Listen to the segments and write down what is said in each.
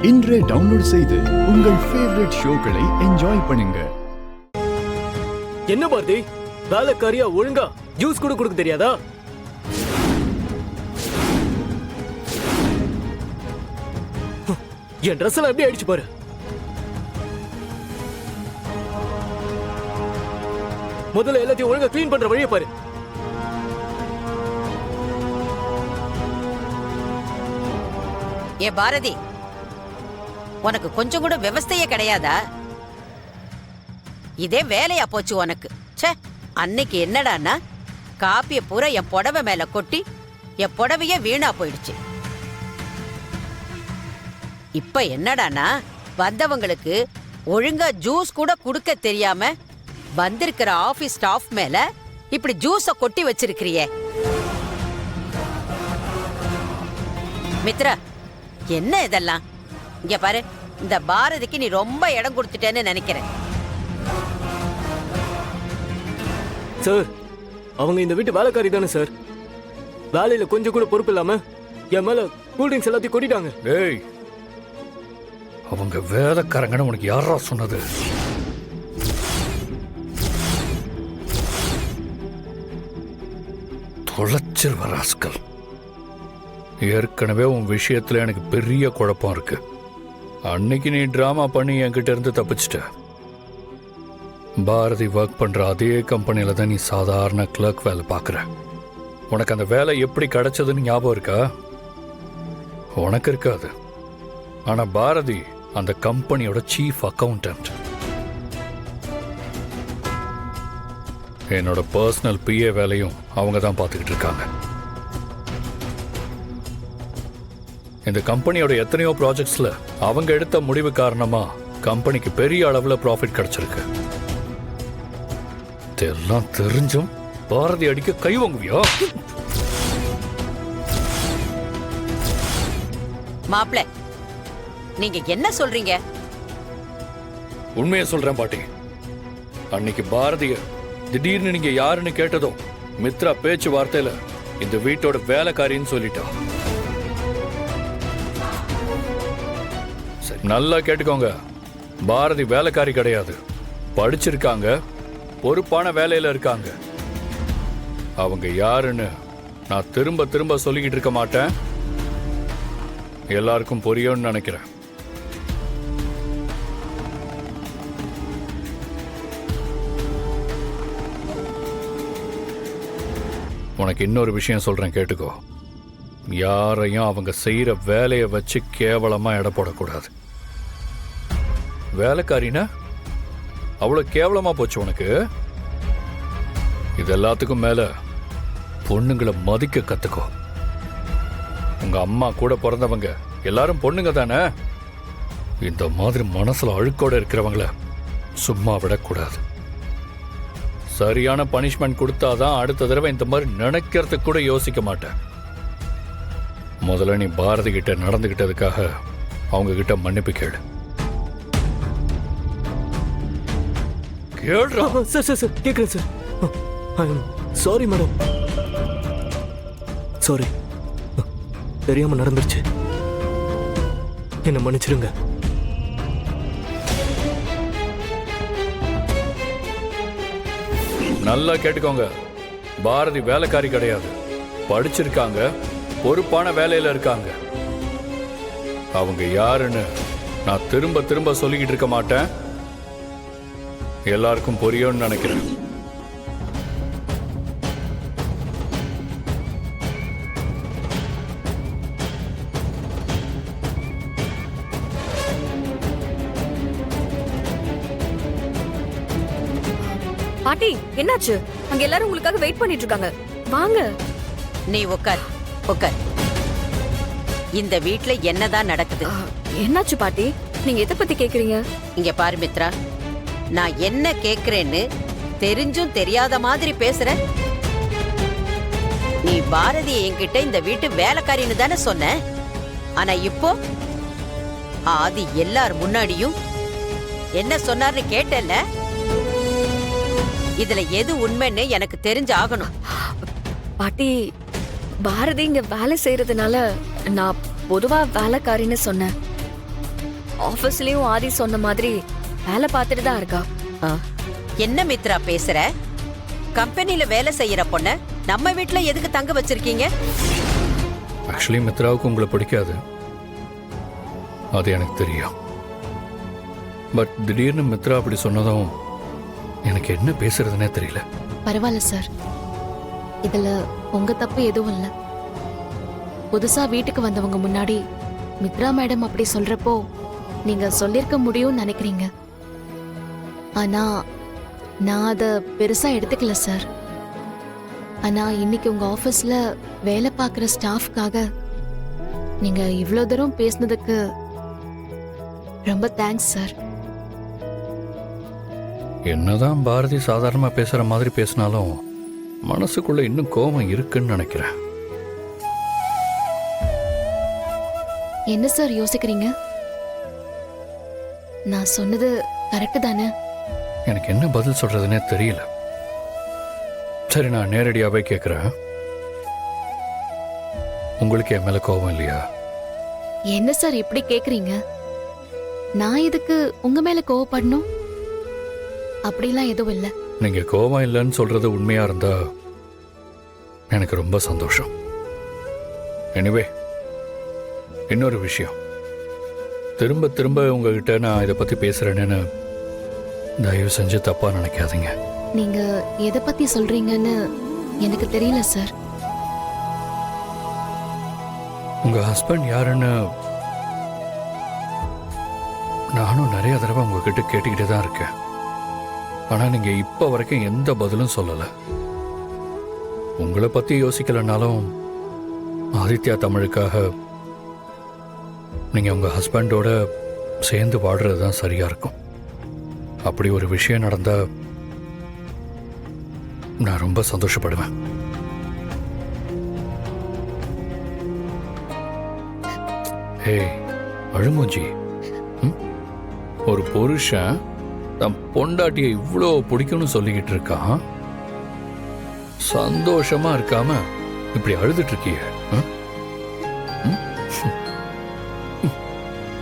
இன்றே டவுன்லோட் செய்து உங்கள் ஃபேவரட் ஷோக்களை என்ஜாய் பண்ணுங்க. என்ன பாரதி, வேலைக்காரியா ஒழுங்கா ஜூஸ் கூட கொடுக்க தெரியாதா? என் ட்ரெஸ் எல்லாம் எப்படி ஆயிடுச்சு பாரு. முதல்ல எல்லாத்தையும் ஒழுங்கா கிளீன் பண்ற வழியை பாரு. ஏ பாரதி, உனக்கு கொஞ்சம் கூட விவஸ்தையே கிடையாதா? இதே வேலையா போச்சு உனக்கு. ச்சே, அன்னைக்கு என்னடான்னா காப்பிய பூரா என் புடவை மேல கொட்டி என் புடவையே வீணா போயிடுச்சு. இப்ப என்னடானா வந்தவங்களுக்கு ஒழுங்கா ஜூஸ் கூட குடுக்க தெரியாம வந்திருக்கிற ஆபீஸ் ஸ்டாஃப் மேல இப்படி ஜூஸ கொட்டி வச்சிருக்கிறியே. மித்ரா, என்ன இதெல்லாம்? இங்க பாரு, இந்த பாரதிக்கு நீ ரொம்ப இடம் கொடுத்துட்டேன்னு நினைக்கிறேன். சார், அவங்க இந்த வீட்டு வேலைக்காரி தானே சார். வேலையில கொஞ்சம் கூட பொறுப்பு இல்லாம என் மேல கூல்ட்ரிங்க்ஸ் எல்லாத்தையும் கொட்டிட்டாங்க. டேய், அவங்க வேலைக்காரங்கன்னு உனக்கு யாரா சொன்னது? தொலைச்சிருவ ராஸ்கல். ஏற்கனவே உன் விஷயத்துல எனக்கு பெரிய குழப்பம் இருக்கு. அன்னைக்கு நீ டிராமா பண்ணி என்கிட்ட இருந்து தப்பிச்சிட்ட. பாரதி ஒர்க் பண்ற அதே கம்பெனியில தான் நீ சாதாரண கிளர்க் வேலை பார்க்குற. உனக்கு அந்த வேலை எப்படி கிடைச்சதுன்னு ஞாபகம் இருக்கா? உனக்கு இருக்காது. ஆனா பாரதி அந்த கம்பெனியோட சீஃப் அக்கவுண்டன்ட். என்னோட பர்சனல் பிஏ வேலையும் அவங்க தான் பார்த்துக்கிட்டு இருக்காங்க. இந்த கம்பெனியோட எத்தனையோ ப்ராஜெக்ட்ஸ்ல அவங்க எடுத்த முடிவு காரணமா கம்பெனிக்கு பெரிய அளவுல ப்ராஃபிட் கிடைச்சிருக்கு. இதெல்லாம் தெரிஞ்சும் பாரதி அடிக்க கை வாங்குவியா? மாப்ள, நீங்க என்ன சொல்றீங்க? உண்மையை சொல்றேன் பாட்டி. அன்னைக்கு பாரதிய திடீர்னு நீங்க யாருன்னு கேட்டதும் மித்ரா பேச்சு வார்த்தையில இந்த வீட்டோட வேலைக்காரின்னு சொல்லிட்டா. நல்லா கேட்டுக்கோங்க, பாரதி வேலைக்காரி கிடையாது. படிச்சிருக்காங்க, பொறுப்பான வேலையில இருக்காங்க. அவங்க யாருன்னு நான் திரும்ப திரும்ப சொல்லிக்கிட்டு இருக்க மாட்டேன். எல்லாருக்கும் புரியும்னு நினைக்கிறேன். உனக்கு இன்னொரு விஷயம் சொல்றேன், கேட்டுக்கோ. யாரையும் அவங்க செய்யற வேலையை வச்சு கேவலமா எடை போடக்கூடாது. வேலைக்காரினா அவ்வளவு கேவலமா போச்சு உனக்கு? இது எல்லாத்துக்கும் மேல பொண்ணுங்களை மதிக்க கத்துக்கோ. உங்க அம்மா கூட பிறந்தவங்க எல்லாரும் பொண்ணுங்க தானே. இந்த மாதிரி மனசுல அழுக்கோட இருக்கிறவங்கள சும்மா விடக்கூடாது. சரியான பனிஷ்மெண்ட் கொடுத்தாதான் அடுத்த தடவை இந்த மாதிரி நினைக்கிறதுக்கு கூட யோசிக்க மாட்டேன். முதல்ல நீ பாரதி கிட்ட நடந்துகிட்டதுக்காக அவங்க கிட்ட மன்னிப்பு கேளு. கேளுடா. சார் சார் சார், கேட்குறேன் சார். சாரி மேடம், சாரி, தெரியாம நடந்துருச்சு, என்ன மன்னிச்சிருங்க. நல்லா கேட்டுக்கோங்க, பாரதி வேலைக்காரி கிடையாது. படிச்சிருக்காங்க, பொறுப்பான வேலையில இருக்காங்க. அவங்க யாருன்னு நான் திரும்ப திரும்ப சொல்லிக்கிட்டு இருக்க மாட்டேன். எல்லாருக்கும் புரியும்னு நினைக்கிறேன். பாட்டி, என்னாச்சு? அங்க எல்லாரும் உங்களுக்காக வெயிட் பண்ணிட்டு இருக்காங்க. வாங்க. நீ உட்கார், உட்கார். இந்த வீட்ல என்னதான் நடக்குது? என்னாச்சு பாட்டி? நீங்க எதை பத்தி கேக்குறீங்க? இங்க பாரு மித்ரா, நான் என்ன கேக்குறேன்னு தெரிஞ்சும் தெரியாத மாதிரி பேசுற. நீ பாரதி என்கிட்ட இந்த வீட்டு வேலைக்காரின்னு தானே சொன்ன. ஆனா இப்போ ஆதி எல்லார் முன்னாடியும் என்ன சொன்னார்னு கேட்டல. இதுல எது உண்மைன்னு எனக்கு தெரிஞ்சு ஆகணும். பாட்டி, பாரதி இங்க வேலை செய்யறதுனால நான் பொதுவா வேலைக்காரின்னு சொன்னேன். ஆபீஸ்லயும் ஆதி சொன்ன மாதிரி வேலை பார்த்துட்டு தான் இருக்கா. ஆ, என்ன மித்ரா பேசுற? கம்பெனில வேலை செய்யற பொண்ண நம்ம வீட்ல எதுக்கு தங்க வச்சிருக்கீங்க? ஆக்சுவலி மித்ராவுக்கு உங்களை பிடிக்காது, அது எனக்கு தெரியும். பட் திடீர்னு மித்ரா அப்படி சொன்னதும் எனக்கு என்ன பேசுறதுனே தெரியல. பரவாயில்ல சார், இதுல உங்க தப்பு எதுவும் இல்ல. புதுசா வீட்டுக்கு வந்தவங்க முன்னாடி மித்ரா மேடம் அப்படி சொல்றப்போ நீங்க சொல்லிருக்க முடியும்னு நினைக்கிறீங்க. ஆனா நான் அத பெருசா எடுத்துக்கல சார். ஆனா இன்னைக்கு உங்க ஆபீஸ்ல வேலை பார்க்குற ஸ்டாஃப்காக நீங்க இவ்ளோ தூரம் பேசினதுக்கு ரொம்ப தேங்க்ஸ் சார். என்னதான் பாரதி சாதாரணமா பேசுற மாதிரி பேசினாலும் மனசுக்குள்ள இன்னும் கோபம் இருக்குன்னு நினைக்கிறேன். என்ன சார் யோசிக்கிறீங்க? நான் சொன்னது கரெக்ட் தானே? எனக்கு என்ன பதில் சொல்றதுனே தெரியல. சரி, நான் நேரடியாவே கேட்கிறேன், உங்களுக்கு என் மேல கோபம் இல்லையா? என்ன சார் இப்படி கேக்குறீங்க? நான் எதுக்கு உங்க மேல கோவப்படணும்? அப்படிலாம் எதுவும் இல்ல. நீங்க கோபம் இல்லைன்னு சொல்றது உண்மையா இருந்தா எனக்கு ரொம்ப சந்தோஷம். எனிவே, இன்னொரு விஷயம், திரும்ப திரும்ப உங்ககிட்ட நான் இதை பத்தி பேசுறேன்னு தயவு செஞ்சு தப்பா நினைக்காதீங்க. நீங்க எதை பத்தி சொல்றீங்கன்னு எனக்கு தெரியல சார். உங்க ஹஸ்பண்ட் யாருன்னு நானும் நிறைய தடவை உங்ககிட்ட கேட்டுக்கிட்டே தான் இருக்கேன். ஆனா நீங்க இப்ப வரைக்கும் எந்த பதிலும் சொல்லல. உங்களை பத்தி யோசிக்கலனாலும் ஆதித்யா தமிழுக்காக நீங்க உங்க ஹஸ்பண்டோட சேர்ந்து வாடுறது தான் சரியா இருக்கும். அப்படி ஒரு விஷயம் நடந்தா நான் ரொம்ப சந்தோஷப்படுவேன். ஹே அழுமூஞ்சி, ஒரு புருஷன் தன் பொண்டாட்டியை இவ்வளோ பிடிக்கும்னு சொல்லிக்கிட்டு இருக்கான், சந்தோஷமா இருக்காம இப்படி அழுதுட்டு இருக்கிய?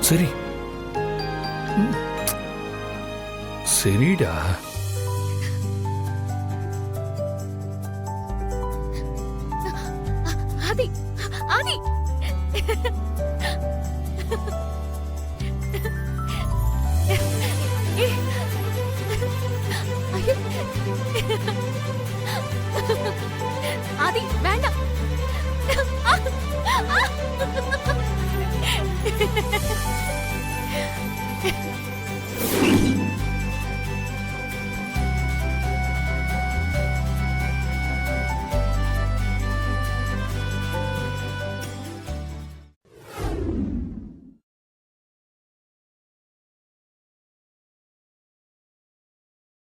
சரி சரிடா. ஆதி, ஆதி. ஐயோ.